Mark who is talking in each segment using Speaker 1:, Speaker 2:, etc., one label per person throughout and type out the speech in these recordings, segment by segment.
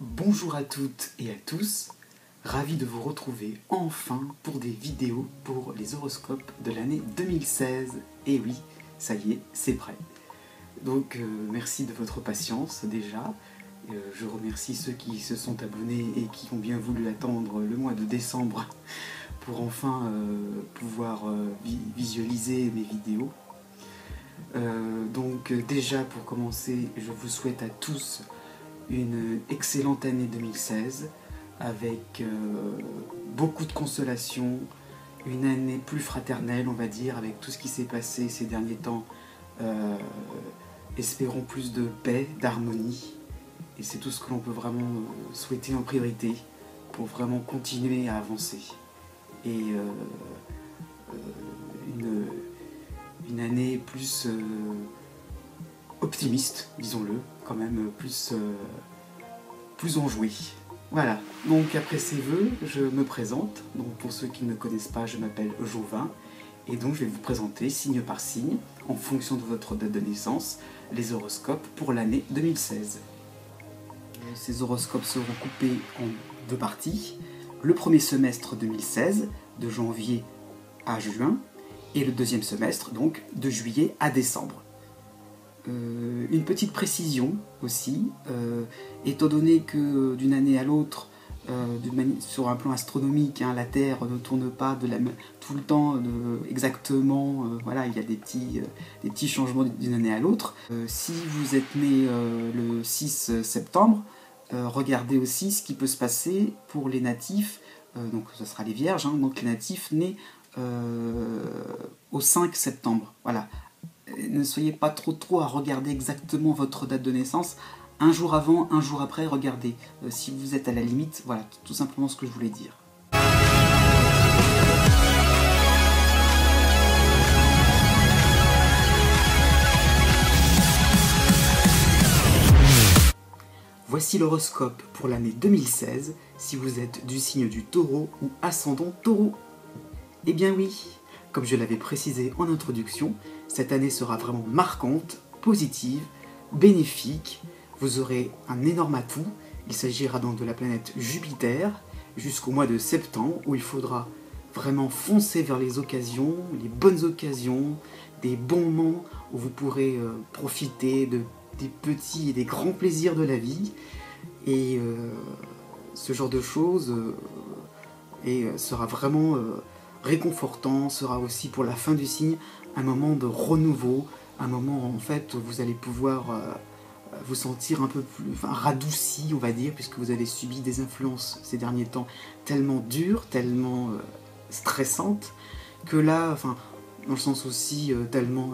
Speaker 1: Bonjour à toutes et à tous, ravi de vous retrouver enfin pour des vidéos pour les horoscopes de l'année 2016. Et oui, ça y est, c'est prêt. Donc merci de votre patience déjà. Je remercie ceux qui se sont abonnés et qui ont bien voulu attendre le mois de décembre pour enfin pouvoir visualiser mes vidéos. Donc déjà pour commencer, je vous souhaite à tous une excellente année 2016 avec beaucoup de consolation, une année plus fraternelle on va dire avec tout ce qui s'est passé ces derniers temps. Espérons plus de paix, d'harmonie, et c'est tout ce que l'on peut vraiment souhaiter en priorité pour vraiment continuer à avancer. Et une année plus optimiste, disons-le, quand même plus enjouée. Voilà, donc après ces vœux, je me présente. Donc pour ceux qui ne me connaissent pas, je m'appelle Jovin, et donc je vais vous présenter signe par signe, en fonction de votre date de naissance, les horoscopes pour l'année 2016. Ces horoscopes seront coupés en deux parties. Le premier semestre 2016, de janvier à juin, et le deuxième semestre, donc de juillet à décembre. Une petite précision aussi, étant donné que d'une année à l'autre, sur un plan astronomique, la Terre ne tourne pas tout le temps exactement, voilà, il y a des petits changements d'une année à l'autre. Si vous êtes né le 6 septembre, regardez aussi ce qui peut se passer pour les natifs, donc ce sera les vierges, donc les natifs nés au 5 septembre, voilà. Ne soyez pas trop à regarder exactement votre date de naissance. Un jour avant, un jour après, regardez. Si vous êtes à la limite, voilà, tout simplement ce que je voulais dire. Voici l'horoscope pour l'année 2016, si vous êtes du signe du Taureau ou ascendant Taureau. Eh bien oui, comme je l'avais précisé en introduction, cette année sera vraiment marquante, positive, bénéfique. Vous aurez un énorme atout. Il s'agira donc de la planète Jupiter jusqu'au mois de septembre où il faudra vraiment foncer vers les occasions, les bonnes occasions, des bons moments où vous pourrez profiter des petits et des grands plaisirs de la vie. Et ce genre de choses sera vraiment réconfortant, sera aussi pour la fin du signe un moment de renouveau, un moment en fait où vous allez pouvoir vous sentir un peu plus radouci, on va dire, puisque vous avez subi des influences ces derniers temps tellement dures, tellement stressantes, que là, dans le sens aussi tellement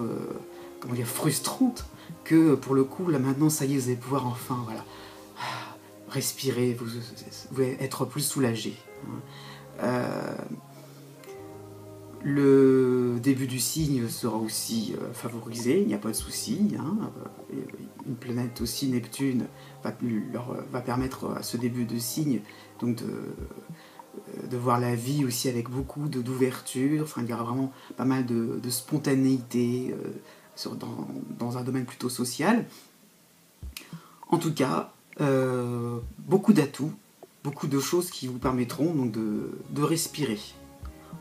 Speaker 1: comment dire, frustrante, que pour le coup, là maintenant, ça y est, vous allez pouvoir enfin, voilà, respirer, vous allez être plus soulagé. Le début du signe sera aussi favorisé, il n'y a pas de souci. Une planète aussi, Neptune, va permettre à ce début de signe donc de voir la vie aussi avec beaucoup d'ouverture. Il y aura vraiment pas mal de spontanéité dans un domaine plutôt social. En tout cas, beaucoup d'atouts, beaucoup de choses qui vous permettront donc de respirer.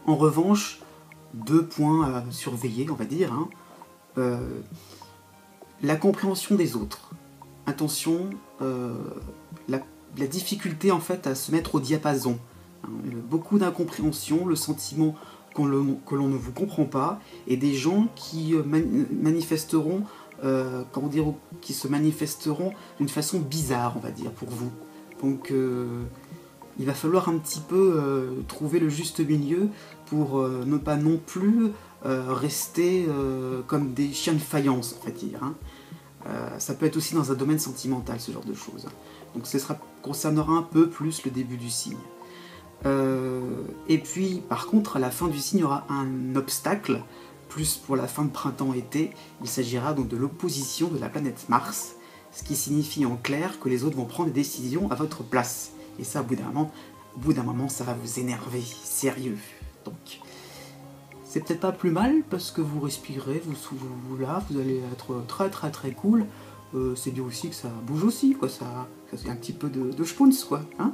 Speaker 1: En revanche, 2 points à surveiller, on va dire. La compréhension des autres. Attention, la difficulté en fait à se mettre au diapason. Beaucoup d'incompréhension, le sentiment que l'on ne vous comprend pas, et des gens qui manifesteront, qui se manifesteront d'une façon bizarre, on va dire, pour vous. Donc il va falloir un petit peu trouver le juste milieu pour ne pas non plus rester comme des chiens de faïence, on va dire. Ça peut être aussi dans un domaine sentimental, ce genre de choses. Donc ça concernera un peu plus le début du signe. Et puis, par contre, à la fin du signe, il y aura un obstacle, plus pour la fin de printemps-été. Il s'agira donc de l'opposition de la planète Mars, ce qui signifie en clair que les autres vont prendre des décisions à votre place. Et ça, au bout d'un moment, ça va vous énerver, sérieux. Donc, c'est peut-être pas plus mal, parce que vous respirez, vous allez être très cool. c'est bien aussi que ça bouge aussi, quoi, ça fait un petit peu de schpunz, quoi, hein.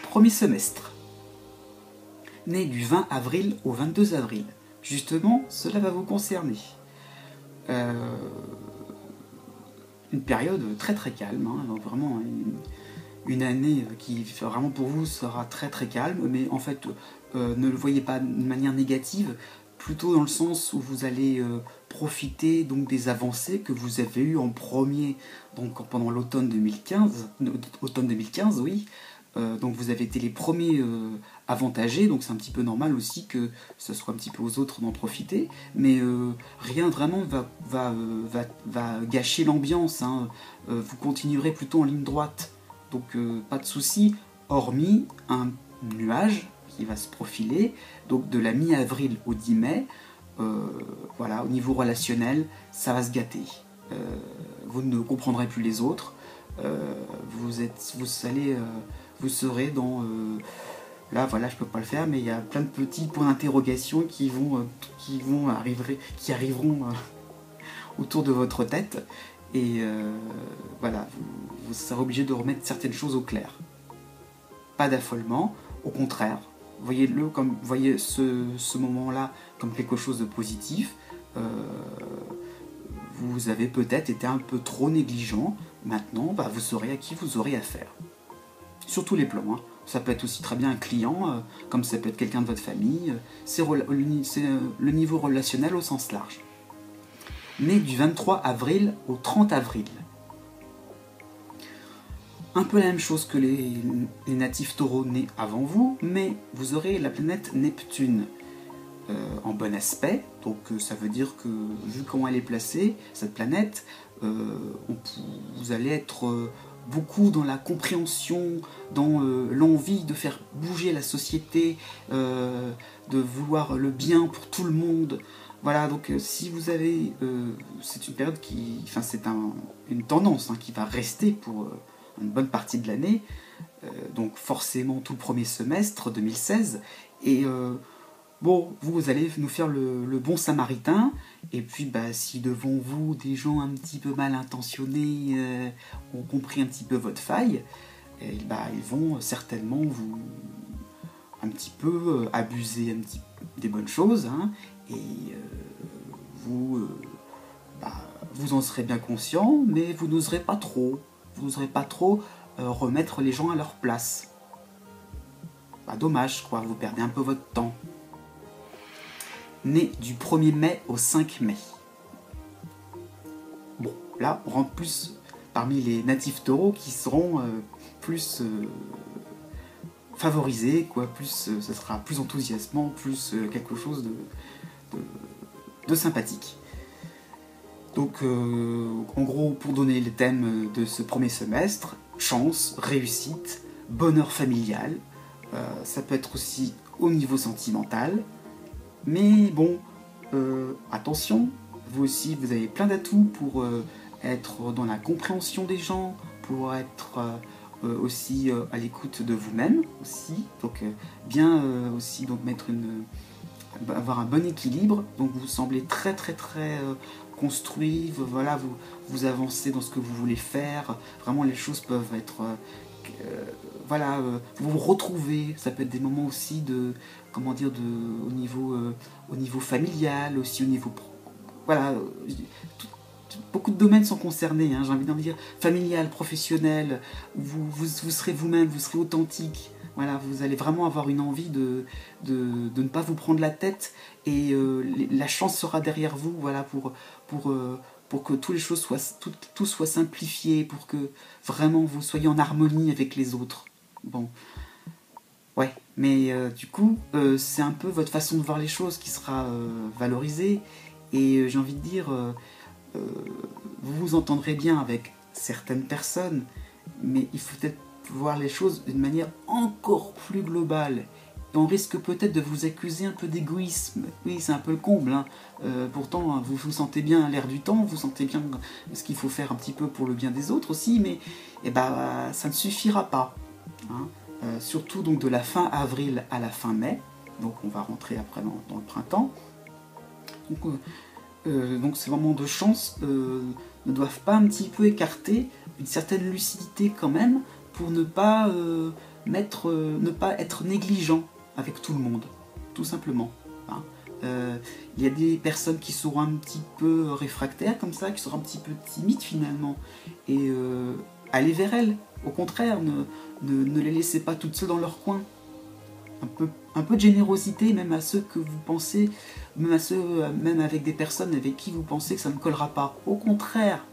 Speaker 1: Premier semestre. Né du 20 avril au 22 avril. Justement, cela va vous concerner. Une période très très calme, hein, donc vraiment une année qui vraiment pour vous sera très très calme, mais en fait ne le voyez pas de manière négative, plutôt dans le sens où vous allez profiter donc des avancées que vous avez eues en premier donc pendant l'automne 2015, oui. Donc vous avez été les premiers avantagés, donc c'est un petit peu normal aussi que ce soit un petit peu aux autres d'en profiter, mais rien vraiment va gâcher l'ambiance, hein. Vous continuerez plutôt en ligne droite, donc pas de souci, hormis un nuage qui va se profiler, donc de la mi-avril au 10 mai, voilà, au niveau relationnel, ça va se gâter. Vous ne comprendrez plus les autres, vous serez dans... là, voilà, je peux pas le faire, mais il y a plein de petits points d'interrogation qui arriveront autour de votre tête. Et voilà, vous serez obligé de remettre certaines choses au clair. Pas d'affolement, au contraire. Voyez ce moment-là comme quelque chose de positif. Vous avez peut-être été un peu trop négligent. Maintenant, vous saurez à qui vous aurez affaire. Sur tous les plans, hein. Ça peut être aussi très bien un client, comme ça peut être quelqu'un de votre famille. C'est le niveau relationnel au sens large. Né du 23 avril au 30 avril. Un peu la même chose que les natifs taureaux nés avant vous, mais vous aurez la planète Neptune en bon aspect. Donc ça veut dire que, vu comment elle est placée, cette planète, vous allez être beaucoup dans la compréhension, dans l'envie de faire bouger la société, de vouloir le bien pour tout le monde. Voilà, donc si vous avez... c'est une période qui... Enfin, c'est une tendance, hein, qui va rester pour une bonne partie de l'année, donc forcément tout le premier semestre 2016, et bon, vous allez nous faire le bon samaritain, et puis si devant vous des gens un petit peu mal intentionnés ont compris un petit peu votre faille, et ils vont certainement vous un petit peu abuser des bonnes choses, hein, et vous en serez bien conscient, mais vous n'oserez pas trop. Vous n'oserez pas trop remettre les gens à leur place. Dommage, quoi, vous perdez un peu votre temps. Né du 1er mai au 5 mai. Bon, là, on rentre plus parmi les natifs taureaux qui seront plus favorisés, quoi, ça sera plus enthousiasmant, plus quelque chose de sympathique. Donc, en gros, pour donner les thèmes de ce premier semestre, chance, réussite, bonheur familial, ça peut être aussi au niveau sentimental, mais bon, attention, vous aussi, vous avez plein d'atouts pour être dans la compréhension des gens, pour être aussi à l'écoute de vous-même, aussi, donc bien aussi donc avoir un bon équilibre, donc vous semblez très très très construit, voilà, vous avancez dans ce que vous voulez faire, vraiment les choses peuvent être, voilà, vous vous retrouvez, ça peut être des moments aussi au niveau familial, aussi au niveau, voilà, beaucoup de domaines sont concernés, hein, j'ai envie d'en dire, familial, professionnel, vous serez vous-même, vous serez authentique. Voilà, vous allez vraiment avoir une envie de ne pas vous prendre la tête, et la chance sera derrière vous, voilà, pour que toutes les choses tout soit simplifié, pour que vraiment vous soyez en harmonie avec les autres. Bon, ouais, mais du coup, c'est un peu votre façon de voir les choses qui sera valorisée, et j'ai envie de dire, vous vous entendrez bien avec certaines personnes, mais il faut peut-être voir les choses d'une manière encore plus globale. Et on risque peut-être de vous accuser un peu d'égoïsme. Oui, c'est un peu le comble, hein. Pourtant, hein, vous vous sentez bien l'air du temps, vous sentez bien ce qu'il faut faire un petit peu pour le bien des autres aussi, mais ça ne suffira pas, hein. Surtout donc de la fin avril à la fin mai, donc on va rentrer après dans le printemps. Donc, donc ces moments de chance ne doivent pas un petit peu écarter une certaine lucidité quand même pour ne pas, ne pas être négligent avec tout le monde, tout simplement. Hein. Il y a des personnes qui seront un petit peu réfractaires comme ça, qui seront un petit peu timides finalement, et allez vers elles. Au contraire, ne les laissez pas toutes seules dans leur coin. Un peu de générosité, même à ceux que vous pensez, même avec des personnes avec qui vous pensez que ça ne collera pas. Au contraire,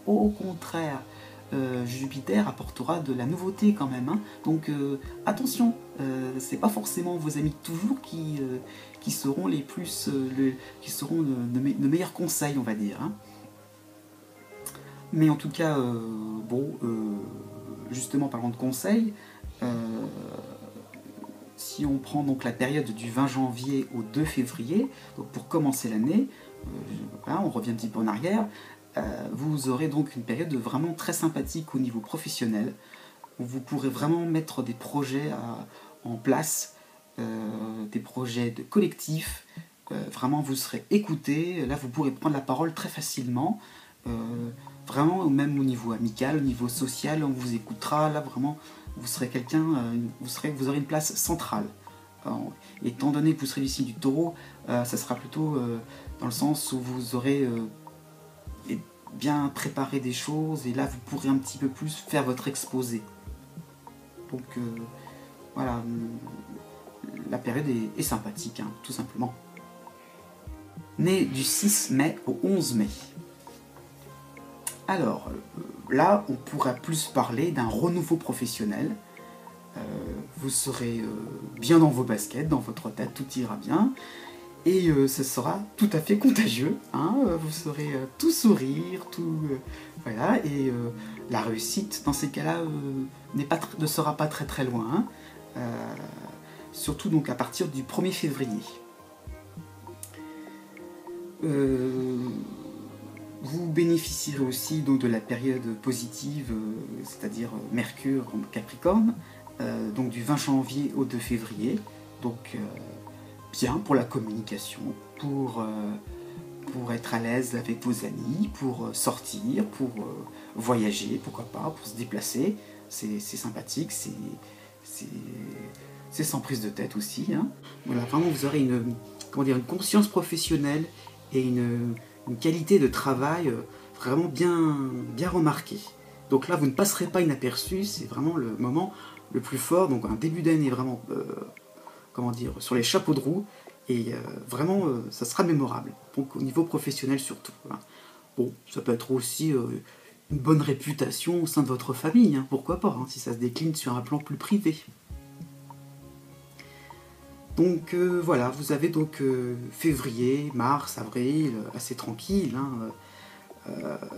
Speaker 1: Jupiter apportera de la nouveauté quand même. Hein. Donc attention, c'est pas forcément vos amis de toujours qui seront les plus, qui seront de meilleurs conseils, on va dire. Hein. Mais en tout cas, justement parlant de conseils, si on prend donc la période du 20 janvier au 2 février, donc pour commencer l'année, on revient un petit peu en arrière, vous aurez donc une période vraiment très sympathique au niveau professionnel, où vous pourrez vraiment mettre des projets en place, des projets de collectif, vraiment vous serez écouté, là vous pourrez prendre la parole très facilement, vraiment même au niveau amical, au niveau social, on vous écoutera, là vraiment vous serez quelqu'un, vous aurez une place centrale. Alors, étant donné que vous serez du signe du Taureau, ça sera plutôt dans le sens où vous aurez bien préparé des choses et là vous pourrez un petit peu plus faire votre exposé. Donc voilà, la période est sympathique, hein, tout simplement. Né du 6 mai au 11 mai. Alors, là, on pourra plus parler d'un renouveau professionnel. Vous serez bien dans vos baskets, dans votre tête, tout ira bien. Et ce sera tout à fait contagieux. Hein, vous serez tout sourire, tout... voilà, et la réussite, dans ces cas-là, ne sera pas très très loin. Hein, surtout donc à partir du 1er février. Vous bénéficierez aussi donc, de la période positive, c'est-à-dire Mercure en Capricorne, donc du 20 janvier au 2 février. Donc bien pour la communication, pour être à l'aise avec vos amis, pour sortir, pour voyager, pourquoi pas, pour se déplacer. C'est sympathique, c'est sans prise de tête aussi. Hein. Voilà, vraiment vous aurez une conscience professionnelle et une qualité de travail vraiment bien remarquée. Donc là, vous ne passerez pas inaperçu, c'est vraiment le moment le plus fort, donc un début d'année vraiment, sur les chapeaux de roue, et vraiment, ça sera mémorable, donc au niveau professionnel surtout. Hein. Bon, ça peut être aussi une bonne réputation au sein de votre famille, hein, pourquoi pas, hein, si ça se décline sur un plan plus privé. Donc voilà, vous avez donc février, mars, avril, assez tranquille, hein,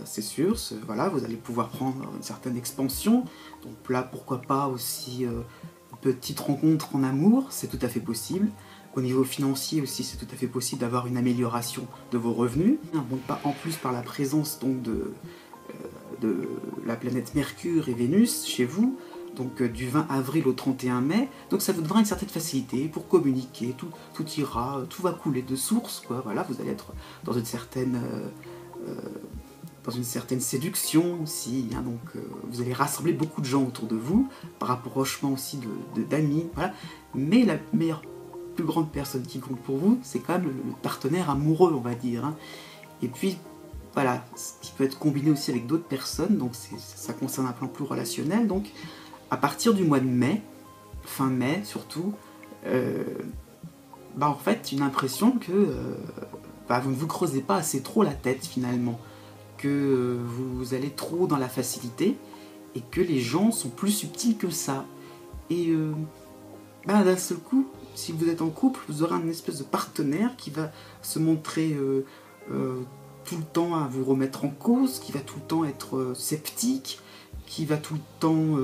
Speaker 1: c'est sûr, voilà, vous allez pouvoir prendre une certaine expansion, donc là pourquoi pas aussi une petite rencontre en amour, c'est tout à fait possible. Au niveau financier aussi, c'est tout à fait possible d'avoir une amélioration de vos revenus, donc pas en plus par la présence donc, de la planète Mercure et Vénus chez vous, donc du 20 avril au 31 mai, donc ça vous donnera une certaine facilité pour communiquer, tout ira, tout va couler de source, quoi. Voilà, vous allez être dans une certaine séduction aussi, hein, donc vous allez rassembler beaucoup de gens autour de vous, par rapprochement aussi d'amis, voilà, mais la plus grande personne qui compte pour vous, c'est quand même le partenaire amoureux, on va dire, hein. Et puis, voilà, ce qui peut être combiné aussi avec d'autres personnes, donc ça concerne un plan plus relationnel, donc à partir du mois de mai, fin mai surtout, en fait, une impression que vous ne vous creusez pas assez trop la tête finalement, que vous allez trop dans la facilité, et que les gens sont plus subtils que ça. Et d'un seul coup, si vous êtes en couple, vous aurez un espèce de partenaire qui va se montrer tout le temps à vous remettre en cause, qui va tout le temps être sceptique, qui va tout le temps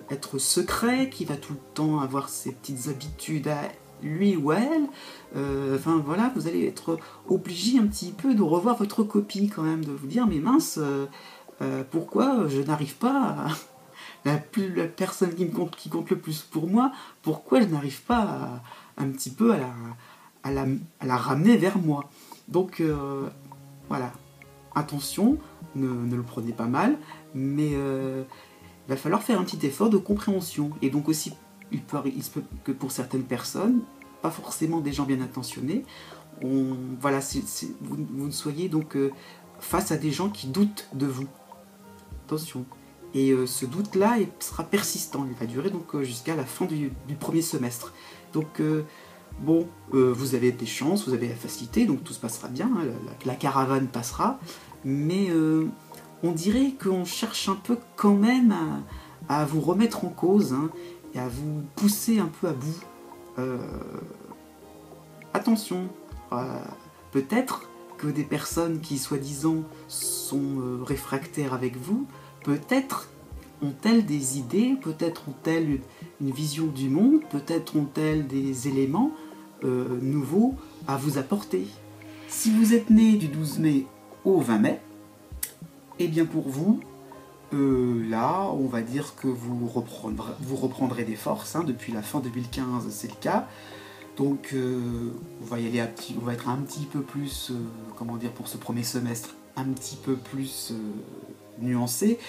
Speaker 1: être secret, qui va tout le temps avoir ses petites habitudes à lui ou à elle. Enfin voilà, vous allez être obligé un petit peu de revoir votre copie quand même, de vous dire mais mince, pourquoi je n'arrive pas à... la personne qui compte le plus pour moi, pourquoi je n'arrive pas un petit peu à la ramener vers moi. Donc Voilà, attention, ne le prenez pas mal, mais il va falloir faire un petit effort de compréhension. Et donc aussi, il se peut que pour certaines personnes, pas forcément des gens bien intentionnés, voilà, vous ne soyez donc face à des gens qui doutent de vous. Attention. Et ce doute-là sera persistant, il va durer donc jusqu'à la fin du premier semestre. Donc bon, vous avez des chances, vous avez la facilité, donc tout se passera bien, hein, la caravane passera, mais on dirait qu'on cherche un peu quand même à vous remettre en cause, hein, et à vous pousser un peu à bout. Attention, peut-être que des personnes qui soi-disant sont réfractaires avec vous, peut-être ont-elles des idées, peut-être ont-elles une vision du monde, peut-être ont-elles des éléments nouveaux à vous apporter. Si vous êtes né du 12 mai au 20 mai, eh bien pour vous, là, on va dire que vous reprendrez des forces, hein, depuis la fin 2015, c'est le cas. Donc on va y aller on va être un petit peu plus, comment dire, pour ce premier semestre, un petit peu plus nuancé.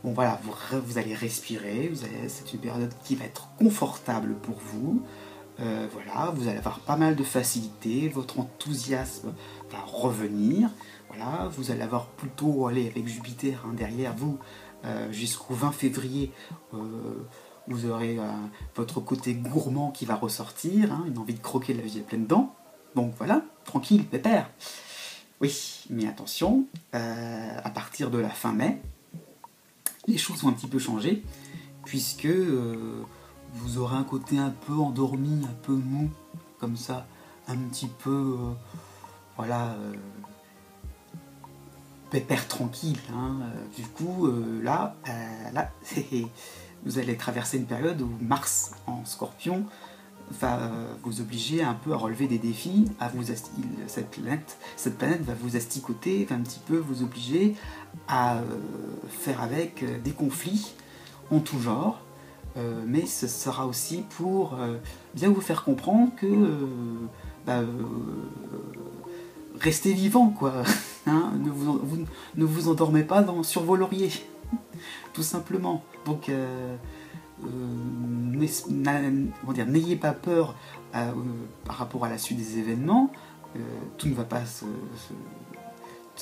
Speaker 1: Bon voilà, vous allez respirer, c'est une période qui va être confortable pour vous. Voilà, vous allez avoir pas mal de facilité, votre enthousiasme va revenir. Voilà, vous allez avoir plutôt, allez, avec Jupiter, hein, derrière vous, jusqu'au 20 février, vous aurez votre côté gourmand qui va ressortir, hein, une envie de croquer la vie à pleines dents. Donc voilà, tranquille, pépère. Oui, mais attention, à partir de la fin mai, les choses vont un petit peu changer, puisque vous aurez un côté un peu endormi, un peu mou, comme ça, un petit peu, voilà, pépère tranquille. Hein. Du coup, là, vous allez traverser une période où Mars en Scorpion va vous obliger un peu à relever des défis, cette planète va vous asticoter, va un petit peu vous obliger à faire avec des conflits en tout genre, mais ce sera aussi pour bien vous faire comprendre que restez vivant, quoi. Hein, ne vous endormez pas sur vos lauriers, tout simplement. Donc n'ayez pas peur par rapport à la suite des événements. Tout ne va pas ce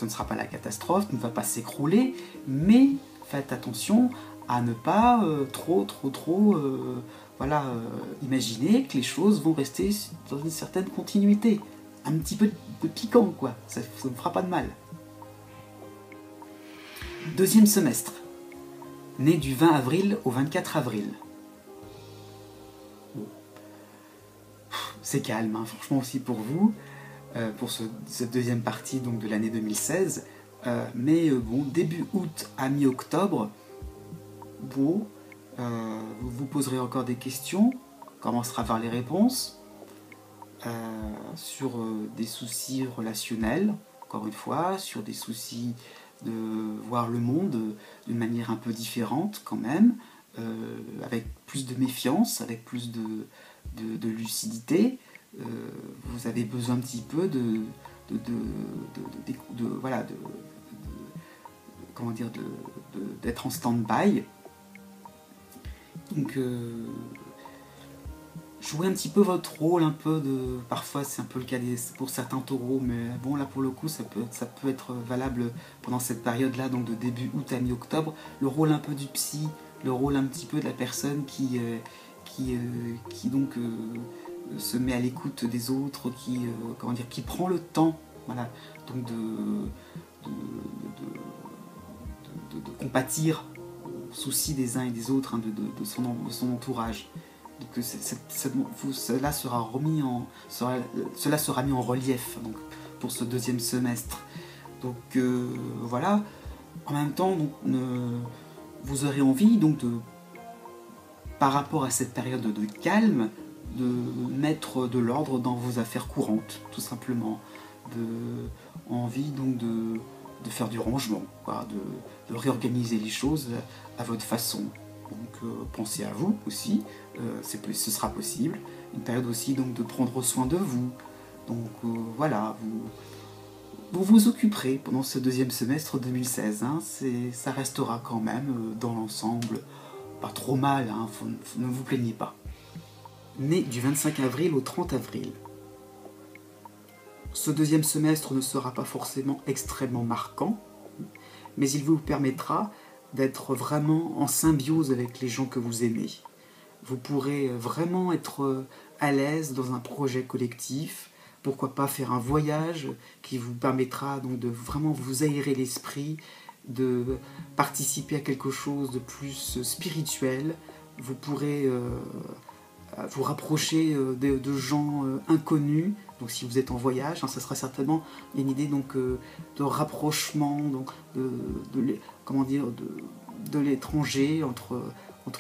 Speaker 1: ne sera pas la catastrophe, ne va pas s'écrouler, mais faites attention à ne pas trop imaginer que les choses vont rester dans une certaine continuité. Un petit peu de piquant, quoi, ça ne fera pas de mal. Deuxième semestre, né du 20 avril au 24 avril. C'est calme, hein, franchement aussi pour vous, pour cette deuxième partie donc, de l'année 2016. Mais bon, début août à mi-octobre, bon, vous vous poserez encore des questions, commencera à avoir les réponses, sur des soucis relationnels, encore une fois, sur des soucis de voir le monde d'une manière un peu différente quand même, avec plus de méfiance, avec plus de lucidité. Vous avez besoin un petit peu d'être en stand-by. Donc jouez un petit peu votre rôle, un peu de. Parfois c'est un peu le cas pour certains taureaux, mais bon là pour le coup ça peut être valable pendant cette période-là, donc de début août à mi-octobre. Le rôle un peu du psy, le rôle un petit peu de la personne qui donc se met à l'écoute des autres, qui prend le temps, voilà, donc de compatir aux soucis des uns et des autres, hein, de son entourage. Donc cela sera mis en relief donc, pour ce deuxième semestre. Donc voilà, en même temps, donc, vous aurez envie, donc, par rapport à cette période de calme, de mettre de l'ordre dans vos affaires courantes, tout simplement. Envie donc de faire du rangement, quoi, de réorganiser les choses à votre façon. Donc pensez à vous aussi, ce sera possible. Une période aussi donc de prendre soin de vous. Donc voilà, vous vous occuperez pendant ce deuxième semestre 2016. Hein, ça restera quand même, dans l'ensemble, pas trop mal, hein, ne vous plaignez pas. Né du 25 avril au 30 avril. Ce deuxième semestre ne sera pas forcément extrêmement marquant, mais il vous permettra d'être vraiment en symbiose avec les gens que vous aimez. Vous pourrez vraiment être à l'aise dans un projet collectif, pourquoi pas faire un voyage qui vous permettra donc de vraiment vous aérer l'esprit, de participer à quelque chose de plus spirituel. Vous pourrez vous rapprocher de gens inconnus. Donc si vous êtes en voyage, hein, ça sera certainement une idée donc, de rapprochement donc, de l'étranger, entre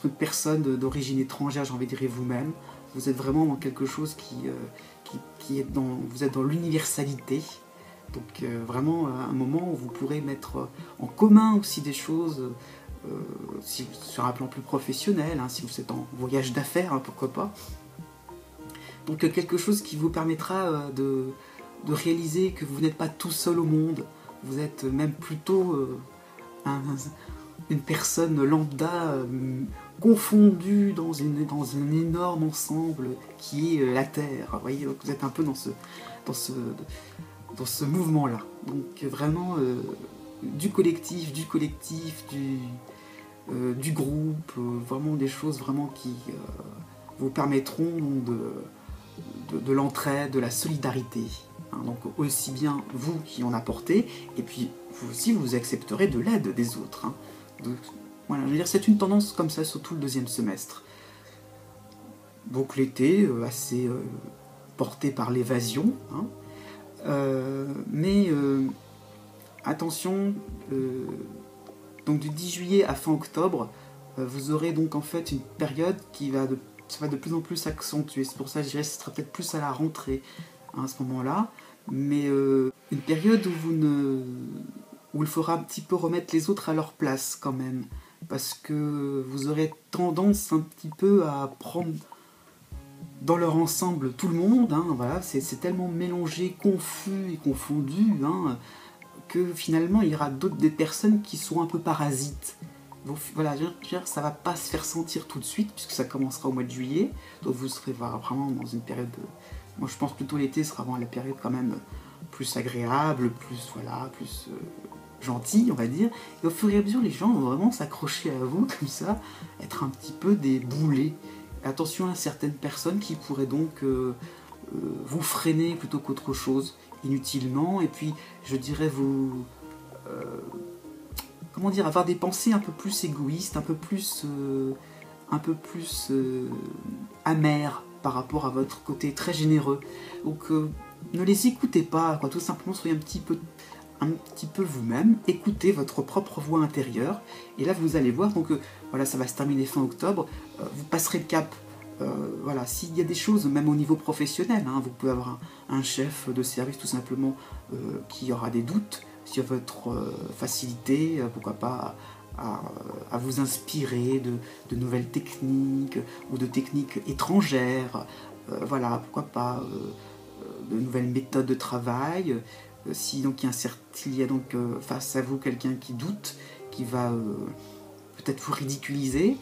Speaker 1: une personne d'origine étrangère, j'ai envie de dire, et vous-même. Vous êtes vraiment dans quelque chose qui est dans... Vous êtes dans l'universalité. Donc vraiment un moment où vous pourrez mettre en commun aussi des choses, sur un plan plus professionnel, hein, si vous êtes en voyage d'affaires, hein, pourquoi pas. Donc quelque chose qui vous permettra de réaliser que vous n'êtes pas tout seul au monde, vous êtes même plutôt une personne lambda confondue dans un énorme ensemble qui est la Terre. Vous voyez, vous êtes un peu dans ce mouvement-là. Donc vraiment du collectif, du groupe, vraiment des choses vraiment qui vous permettront de l'entraide, de la solidarité. Hein, donc aussi bien vous qui en apportez, et puis vous aussi vous accepterez de l'aide des autres. Hein. Donc, voilà, je veux dire, c'est une tendance comme ça sur tout le deuxième semestre. Donc l'été, assez porté par l'évasion, hein. Mais attention, donc du 10 juillet à fin octobre, vous aurez donc en fait une période qui va de plus en plus s'accentuer. C'est pour ça que je dirais que ce sera peut-être plus à la rentrée, hein, à ce moment-là. Mais une période où il faudra un petit peu remettre les autres à leur place quand même. Parce que vous aurez tendance un petit peu à prendre dans leur ensemble tout le monde, hein, voilà, c'est tellement mélangé, confus et confondu, hein, que finalement il y aura des personnes qui sont un peu parasites. Donc, voilà, ça va pas se faire sentir tout de suite, puisque ça commencera au mois de juillet, donc vous serez vraiment dans une période... moi je pense plutôt l'été sera vraiment la période quand même plus agréable, plus gentille, on va dire, et au fur et à mesure les gens vont vraiment s'accrocher à vous comme ça, être un petit peu des boulets. Attention à certaines personnes qui pourraient donc vous freiner plutôt qu'autre chose, inutilement, et puis je dirais vous... comment dire, avoir des pensées un peu plus égoïstes, un peu plus amères par rapport à votre côté très généreux. Donc ne les écoutez pas, quoi, tout simplement soyez un petit peu vous-même, écoutez votre propre voix intérieure, et là vous allez voir, donc voilà, ça va se terminer fin octobre, vous passerez le cap. Voilà, s'il y a des choses, même au niveau professionnel, hein, vous pouvez avoir un chef de service tout simplement qui aura des doutes sur votre facilité, pourquoi pas à vous inspirer de nouvelles techniques ou de techniques étrangères, voilà, pourquoi pas de nouvelles méthodes de travail. Si donc il y a donc face à vous quelqu'un qui doute, qui va peut-être vous ridiculiser,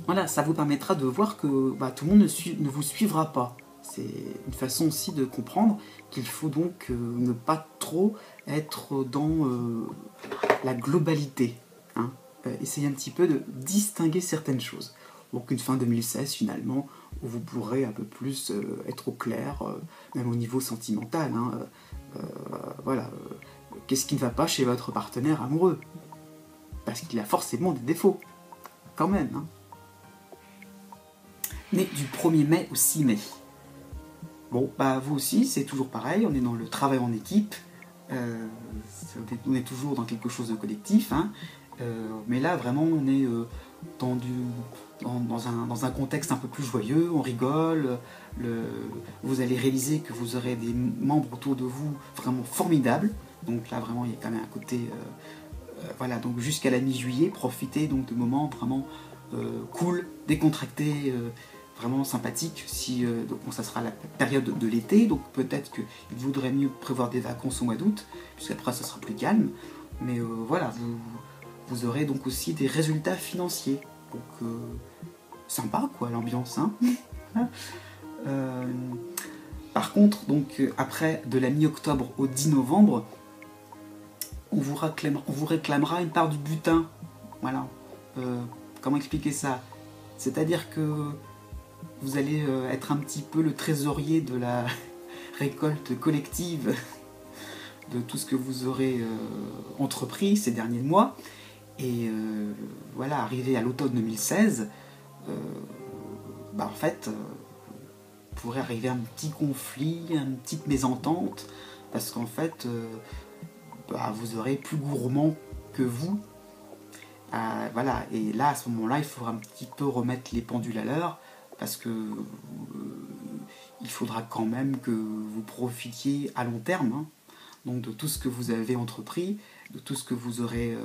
Speaker 1: voilà, ça vous permettra de voir que tout le monde ne vous suivra pas. C'est une façon aussi de comprendre qu'il faut donc ne pas trop être dans la globalité. Hein. Essayez un petit peu de distinguer certaines choses. Donc une fin 2016 finalement, où vous pourrez un peu plus être au clair, même au niveau sentimental. Hein. Voilà, qu'est-ce qui ne va pas chez votre partenaire amoureux? Parce qu'il a forcément des défauts, quand même. Hein. Mais du 1er mai au 6 mai. Bon, vous aussi, c'est toujours pareil, on est dans le travail en équipe, on est toujours dans quelque chose de collectif, hein, mais là, vraiment, on est dans un contexte un peu plus joyeux, on rigole, vous allez réaliser que vous aurez des membres autour de vous vraiment formidables, donc là, vraiment, il y a quand même un côté... voilà, donc jusqu'à la mi-juillet, profitez donc de moments vraiment cool, décontractés, vraiment sympathique. Si, donc, bon, ça sera la période de l'été, donc peut-être qu'il vaudrait mieux prévoir des vacances au mois d'août, puisqu'après ça sera plus calme. Mais voilà, vous aurez donc aussi des résultats financiers. Donc sympa quoi l'ambiance. Hein. Par contre, donc après de la mi-octobre au 10 novembre, on vous réclamera une part du butin. Voilà. Comment expliquer ça? C'est-à-dire que vous allez être un petit peu le trésorier de la récolte collective de tout ce que vous aurez entrepris ces derniers mois. Et voilà, arrivé à l'automne 2016, en fait, pourrait arriver un petit conflit, une petite mésentente, parce qu'en fait, vous aurez plus gourmand que vous. Voilà, et là, à ce moment-là, il faudra un petit peu remettre les pendules à l'heure, parce que il faudra quand même que vous profitiez à long terme, hein, donc de tout ce que vous avez entrepris, de tout ce que vous aurez,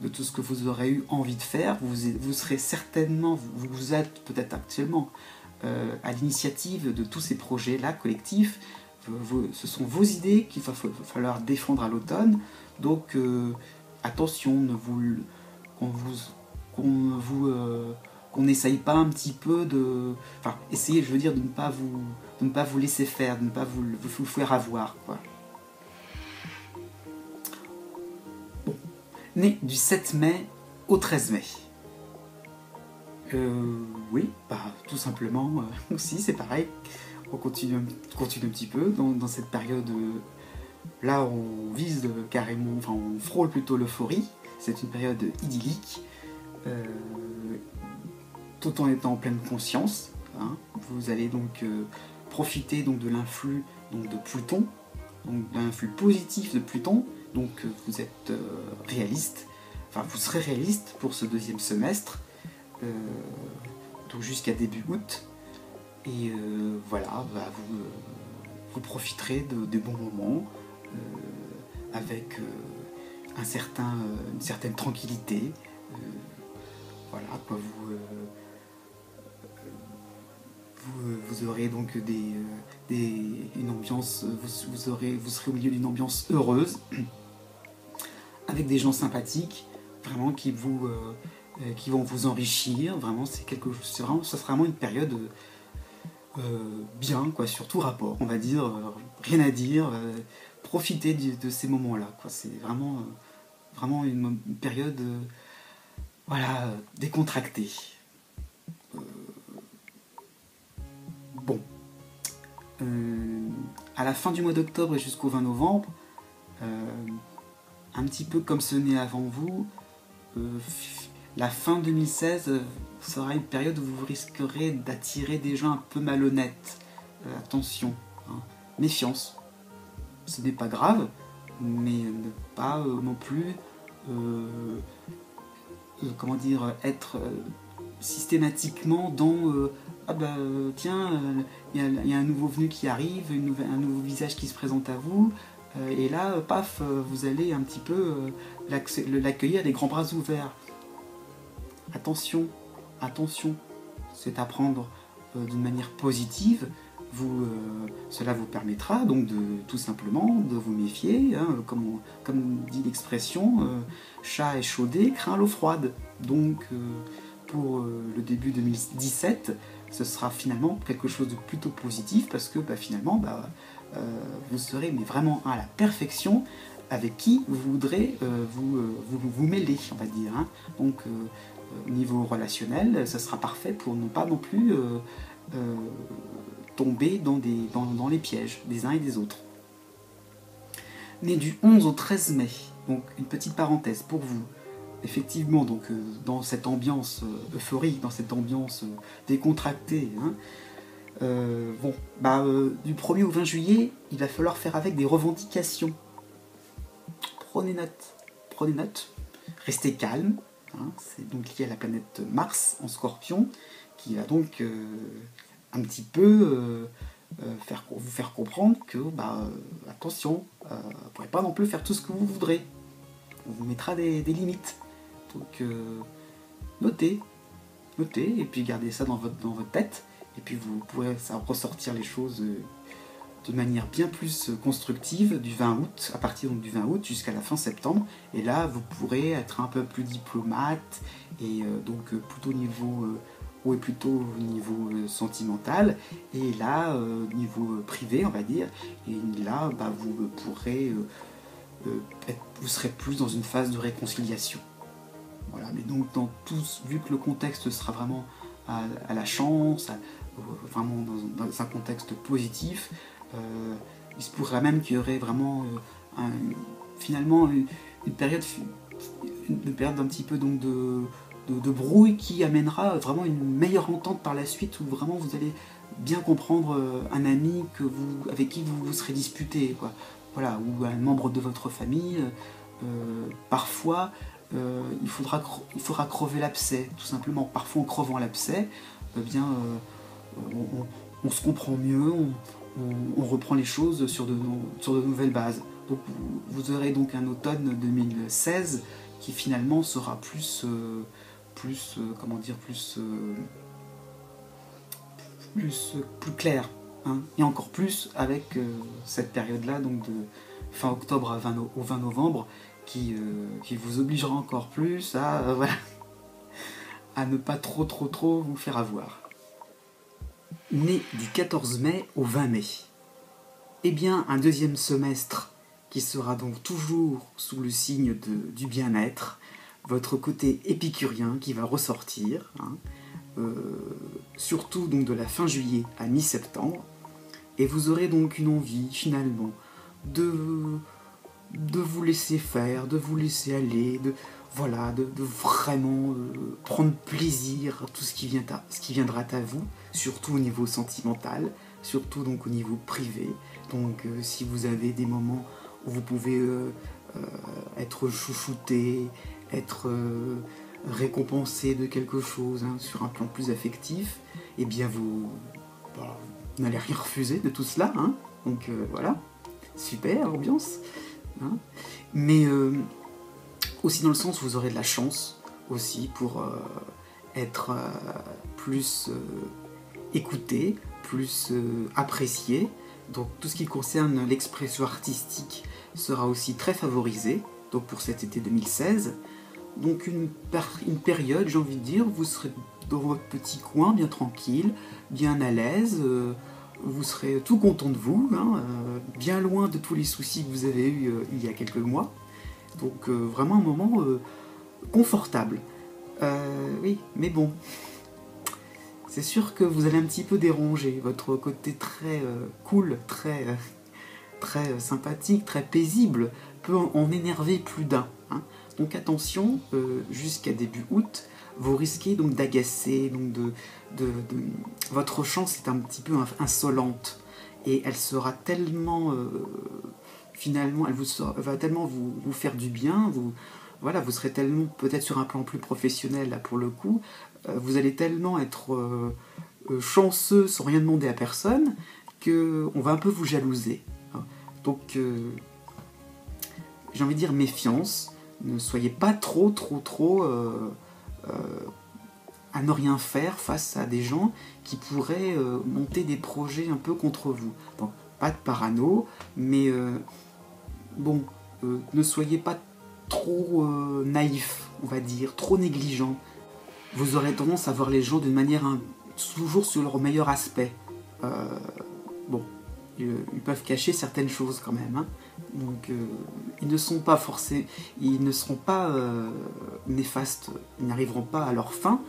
Speaker 1: de tout ce que vous aurez eu envie de faire. Vous serez certainement, vous êtes peut-être actuellement à l'initiative de tous ces projets-là collectifs. Ce sont vos idées qu'il va falloir défendre à l'automne. Donc attention, qu'on n'essaye pas un petit peu de... Enfin, essayez, je veux dire, de ne pas vous laisser faire, de ne pas vous faire avoir, quoi. Bon. Né du 7 mai au 13 mai. Oui, tout simplement, aussi, c'est pareil. On continue un petit peu dans cette période. Là, on vise carrément, enfin, on frôle plutôt l'euphorie. C'est une période idyllique, tout en étant en pleine conscience. Hein. Vous allez donc profiter donc de l'influx donc de Pluton, donc d'un influx positif de Pluton. Donc vous êtes réaliste, enfin vous serez réaliste pour ce deuxième semestre, donc jusqu'à début août. Et voilà, vous profiterez de bons moments avec une certaine tranquillité. Voilà, quoi, vous aurez donc une ambiance, vous serez au milieu d'une ambiance heureuse, avec des gens sympathiques, vraiment qui vont vous enrichir. Vraiment, ça sera vraiment une période bien, quoi, sur tout rapport, on va dire, rien à dire, profitez de ces moments-là, quoi. C'est vraiment une période voilà, décontractée. Bon. À la fin du mois d'octobre et jusqu'au 20 novembre, un petit peu comme ce n'est avant vous, la fin 2016 sera une période où vous risquerez d'attirer des gens un peu malhonnêtes. Attention, hein. Méfiance. Ce n'est pas grave, mais ne pas non plus être systématiquement dans tiens, il y a un nouveau venu qui arrive, un nouveau visage qui se présente à vous, et là, paf, vous allez un petit peu l'accueillir les grands bras ouverts. Attention, c'est à prendre d'une manière positive. Cela vous permettra donc tout simplement de vous méfier, hein, comme dit l'expression, chat échaudé craint l'eau froide. Donc pour le début 2017, ce sera finalement quelque chose de plutôt positif, parce que finalement vous serez vraiment à la perfection avec qui vous voudrez vous mêler, on va dire. Hein. Donc au niveau relationnel, ça sera parfait pour ne pas non plus tomber dans les pièges des uns et des autres. Né du 11 au 13 mai, donc une petite parenthèse pour vous. Effectivement, donc dans cette ambiance euphorique, dans cette ambiance décontractée, hein, du 1er au 20 juillet, il va falloir faire avec des revendications. Prenez note, restez calme. Hein, c'est donc lié à la planète Mars en Scorpion, qui va donc un petit peu vous faire comprendre que, attention, vous ne pourrez pas non plus faire tout ce que vous voudrez. On vous mettra des limites. Donc, notez, notez, et puis gardez ça dans votre tête, et puis vous pourrez ressortir les choses de manière bien plus constructive du 20 août, à partir donc, du 20 août jusqu'à la fin septembre, et là vous pourrez être un peu plus diplomate, et donc plutôt plutôt au niveau sentimental, et là, niveau privé, on va dire, et là, bah, vous pourrez, vous serez plus dans une phase de réconciliation. Voilà, mais donc, vu que le contexte sera vraiment à la chance, vraiment dans un contexte positif, il se pourrait même qu'il y aurait vraiment, finalement, une période un petit peu donc de brouille qui amènera vraiment une meilleure entente par la suite, où vraiment vous allez bien comprendre un ami avec qui vous serez disputé, quoi. Voilà, ou un membre de votre famille. Parfois, il faudra crever l'abcès, tout simplement. Parfois, en crevant l'abcès, on se comprend mieux, on reprend les choses sur de nouvelles bases. Donc, vous aurez donc un automne 2016 qui finalement sera plus clair, hein, et encore plus avec cette période-là, donc de fin octobre au 20 novembre, qui vous obligera encore plus à, voilà, à ne pas trop vous faire avoir. Né du 14 mai au 20 mai, eh bien un deuxième semestre qui sera donc toujours sous le signe du bien-être, votre côté épicurien qui va ressortir, hein, surtout donc de la fin juillet à mi-septembre, et vous aurez donc une envie finalement de vous laisser faire, de vous laisser aller, de vraiment prendre plaisir à tout ce qui viendra à vous, surtout au niveau sentimental, surtout donc au niveau privé. Donc si vous avez des moments où vous pouvez être chouchouté, être récompensé de quelque chose, hein, sur un plan plus affectif, eh bien vous n'allez rien refuser de tout cela, hein. Donc voilà, super ambiance, hein. Mais aussi dans le sens où vous aurez de la chance aussi pour être plus écouté, plus apprécié. Donc tout ce qui concerne l'expression artistique sera aussi très favorisé, donc pour cet été 2016. Donc une période, j'ai envie de dire, vous serez dans votre petit coin, bien tranquille, bien à l'aise, vous serez tout content de vous, hein, bien loin de tous les soucis que vous avez eus il y a quelques mois. Donc vraiment un moment confortable. Oui, mais bon, c'est sûr que vous allez un petit peu déranger votre côté très cool, très sympathique, très paisible, peut en énerver plus d'un, hein. Donc attention, jusqu'à début août, vous risquez donc d'agacer, donc votre chance est un petit peu insolente, et elle sera tellement, finalement, va tellement vous faire du bien, vous serez tellement, peut-être sur un plan plus professionnel là pour le coup, vous allez tellement être chanceux sans rien demander à personne, qu'on va un peu vous jalouser. Donc j'ai envie de dire méfiance, ne soyez pas trop à ne rien faire face à des gens qui pourraient monter des projets un peu contre vous. Donc pas de parano, mais ne soyez pas trop naïf, on va dire, trop négligent. Vous aurez tendance à voir les gens d'une manière toujours sur leur meilleur aspect. Ils peuvent cacher certaines choses quand même, hein. Donc ils ne seront pas néfastes, ils n'arriveront pas à leur fin,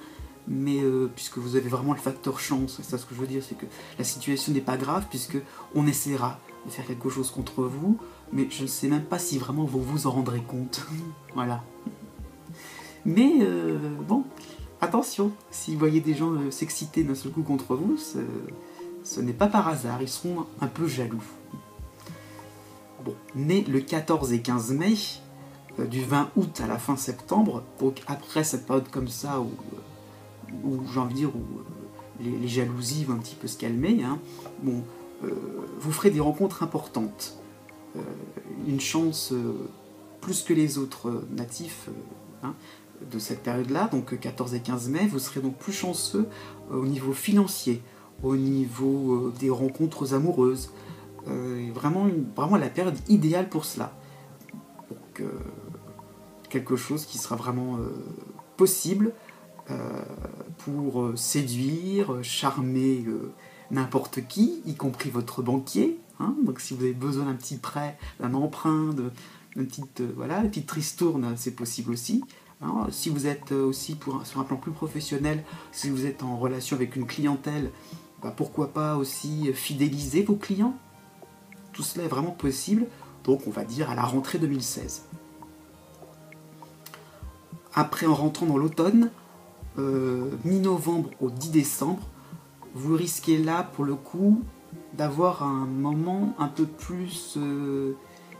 Speaker 1: mais puisque vous avez vraiment le facteur chance, c'est ça ce que je veux dire, c'est que la situation n'est pas grave, puisque on essaiera de faire quelque chose contre vous, mais je ne sais même pas si vraiment vous vous en rendrez compte. Voilà. Mais bon, attention, si vous voyez des gens s'exciter d'un seul coup contre vous, ce n'est pas par hasard, ils seront un peu jaloux. Bon, né le 14 et 15 mai, du 20 août à la fin septembre, donc après cette période comme ça où j'ai envie de dire, où les jalousies vont un petit peu se calmer, hein, vous ferez des rencontres importantes. Une chance plus que les autres natifs, hein, de cette période-là, donc 14 et 15 mai, vous serez donc plus chanceux au niveau financier, au niveau des rencontres amoureuses. Vraiment la période idéale pour cela. Donc, quelque chose qui sera vraiment possible pour séduire, charmer n'importe qui, y compris votre banquier. Hein. Donc si vous avez besoin d'un petit prêt, d'un emprunt, d'une petite ristourne, c'est possible aussi. Hein. Si vous êtes aussi sur un plan plus professionnel, si vous êtes en relation avec une clientèle, pourquoi pas aussi fidéliser vos clients. Tout cela est vraiment possible, donc on va dire à la rentrée 2016. Après, en rentrant dans l'automne, mi-novembre au 10 décembre, vous risquez là, pour le coup, d'avoir un moment un peu plus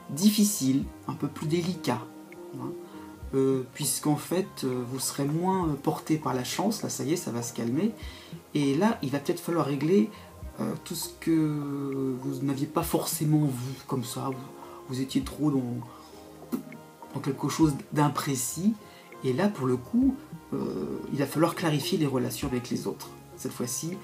Speaker 1: difficile, un peu plus délicat. Hein, puisqu'en fait, vous serez moins porté par la chance, là ça y est, ça va se calmer. Et là, il va peut-être falloir régler tout ce que vous n'aviez pas forcément vu comme ça. Vous étiez trop dans quelque chose d'imprécis. Et là, pour le coup, il va falloir clarifier les relations avec les autres. Cette fois-ci,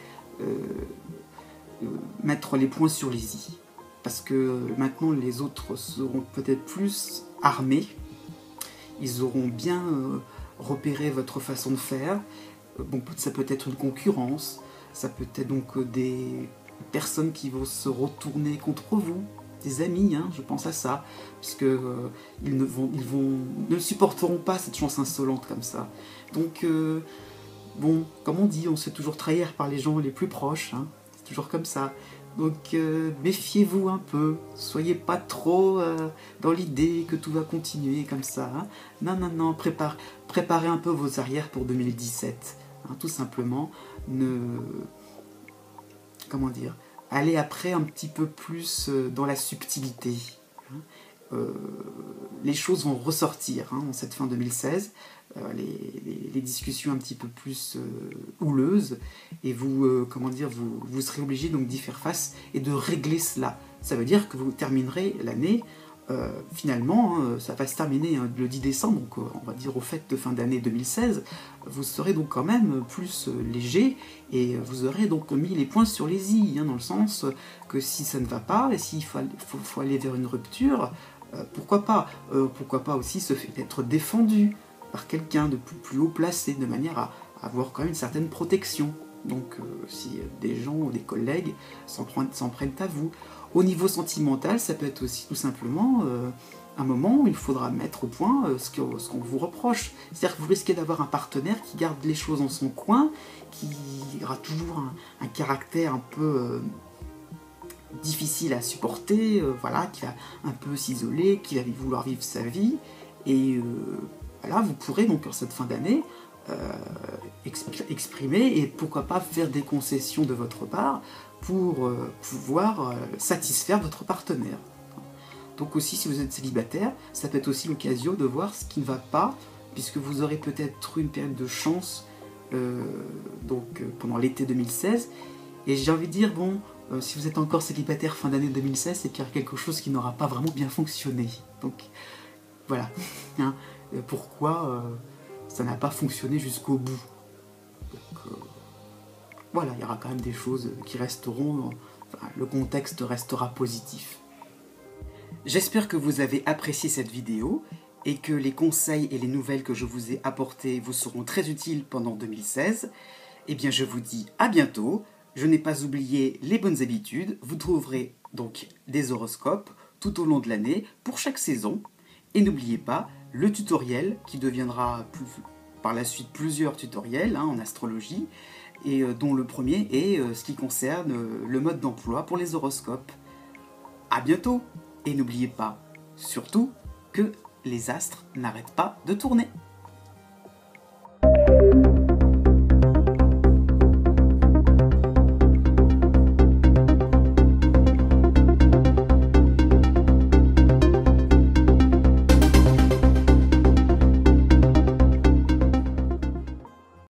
Speaker 1: mettre les points sur les i. Parce que maintenant, les autres seront peut-être plus armés. Ils auront bien repéré votre façon de faire. Bon, ça peut être une concurrence. Ça peut être donc des personnes qui vont se retourner contre vous. Des amis, hein, je pense à ça, puisque ils ne supporteront pas cette chance insolente comme ça. Donc, bon, comme on dit, on se fait toujours trahir par les gens les plus proches, hein, c'est toujours comme ça. Donc, méfiez-vous un peu, soyez pas trop dans l'idée que tout va continuer comme ça. Hein. Non, préparez un peu vos arrières pour 2017, hein, tout simplement. Comment dire ? Allez après un petit peu plus dans la subtilité. Les choses vont ressortir en cette fin 2016, les discussions un petit peu plus houleuses, et vous serez obligé donc d'y faire face et de régler cela. Ça veut dire que vous terminerez l'année, finalement, ça va se terminer le 10 décembre, donc on va dire aux fêtes de fin d'année 2016, vous serez donc quand même plus léger, et vous aurez donc mis les points sur les i, dans le sens que si ça ne va pas, et s'il faut aller vers une rupture, pourquoi pas aussi se fait être défendu par quelqu'un de plus haut placé, de manière à avoir quand même une certaine protection. Donc si des gens ou des collègues s'en prennent à vous. Au niveau sentimental, ça peut être aussi tout simplement un moment où il faudra mettre au point ce qu'on vous reproche. C'est-à-dire que vous risquez d'avoir un partenaire qui garde les choses dans son coin, qui aura toujours un caractère un peu difficile à supporter, qui va un peu s'isoler, qui va vouloir vivre sa vie. Et là, vous pourrez donc en cette fin d'année exprimer et pourquoi pas faire des concessions de votre part pour pouvoir satisfaire votre partenaire. Donc aussi, si vous êtes célibataire, ça peut être aussi l'occasion de voir ce qui ne va pas, puisque vous aurez peut-être une période de chance pendant l'été 2016. Et j'ai envie de dire, bon, si vous êtes encore célibataire fin d'année 2016, c'est qu'il y a quelque chose qui n'aura pas vraiment bien fonctionné. Donc voilà, pourquoi ça n'a pas fonctionné jusqu'au bout. Donc voilà, il y aura quand même des choses qui resteront, le contexte restera positif. J'espère que vous avez apprécié cette vidéo et que les conseils et les nouvelles que je vous ai apportés vous seront très utiles pendant 2016. Eh bien, je vous dis à bientôt. Je n'ai pas oublié les bonnes habitudes. Vous trouverez donc des horoscopes tout au long de l'année pour chaque saison. Et n'oubliez pas le tutoriel qui deviendra par la suite plusieurs tutoriels en astrologie, et dont le premier est ce qui concerne le mode d'emploi pour les horoscopes. À bientôt, et n'oubliez pas, surtout, que les astres n'arrêtent pas de tourner.